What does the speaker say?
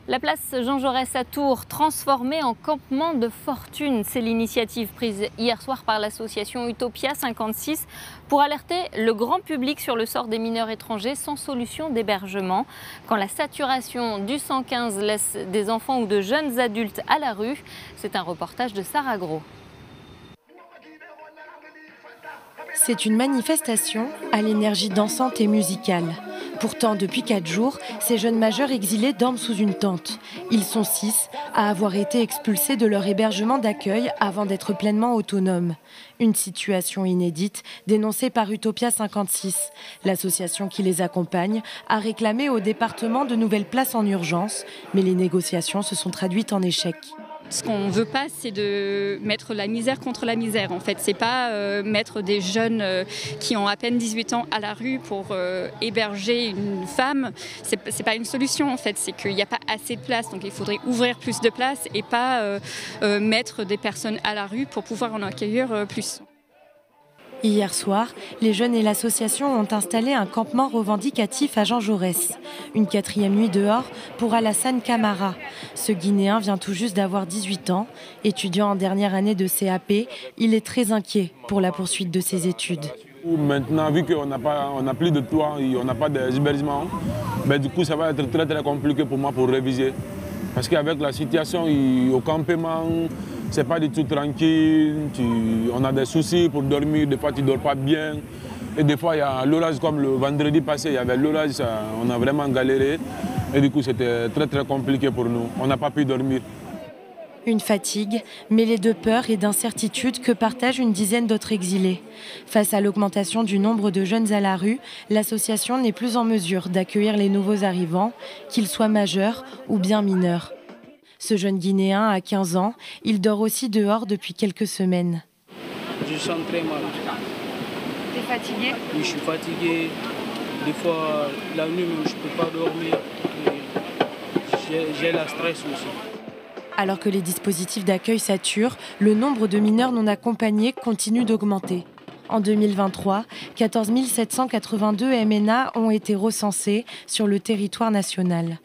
La place Jean Jaurès à Tours, transformée en campement de fortune. C'est l'initiative prise hier soir par l'association Utopia 56 pour alerter le grand public sur le sort des mineurs étrangers sans solution d'hébergement. Quand la saturation du 115 laisse des enfants ou de jeunes adultes à la rue, c'est un reportage de Sarah Gros. C'est une manifestation à l'énergie dansante et musicale. Pourtant, depuis 4 jours, ces jeunes majeurs exilés dorment sous une tente. Ils sont 6 à avoir été expulsés de leur hébergement d'accueil avant d'être pleinement autonomes. Une situation inédite dénoncée par Utopia 56. L'association qui les accompagne a réclamé au département de nouvelles places en urgence, mais les négociations se sont traduites en échec. Ce qu'on ne veut pas, c'est de mettre la misère contre la misère. En fait, c'est pas mettre des jeunes qui ont à peine 18 ans à la rue pour héberger une femme. C'est pas une solution, en fait. C'est qu'il n'y a pas assez de place. Donc, il faudrait ouvrir plus de places et pas mettre des personnes à la rue pour pouvoir en accueillir plus. Hier soir, les jeunes et l'association ont installé un campement revendicatif à Jean Jaurès. Une 4e nuit dehors pour Alassane Camara. Ce Guinéen vient tout juste d'avoir 18 ans. Étudiant en dernière année de CAP, il est très inquiet pour la poursuite de ses études. Maintenant, vu qu'on n'a plus de toit, on n'a pas d'hébergement, du coup ça va être très très compliqué pour moi pour réviser. Parce qu'avec la situation au campement, c'est pas du tout tranquille, on a des soucis pour dormir, des fois tu ne dors pas bien. Et des fois il y a l'orage, comme le vendredi passé, il y avait l'orage, on a vraiment galéré. Et du coup c'était très très compliqué pour nous, on n'a pas pu dormir. Une fatigue mêlée de peur et d'incertitude que partagent une dizaine d'autres exilés. Face à l'augmentation du nombre de jeunes à la rue, l'association n'est plus en mesure d'accueillir les nouveaux arrivants, qu'ils soient majeurs ou bien mineurs. Ce jeune Guinéen a 15 ans, il dort aussi dehors depuis quelques semaines. Je sens très mal. T'es fatigué? Oui, je suis fatigué. Des fois, la nuit, je ne peux pas dormir. J'ai la stress aussi. Alors que les dispositifs d'accueil saturent, le nombre de mineurs non accompagnés continue d'augmenter. En 2023, 14 782 MNA ont été recensés sur le territoire national.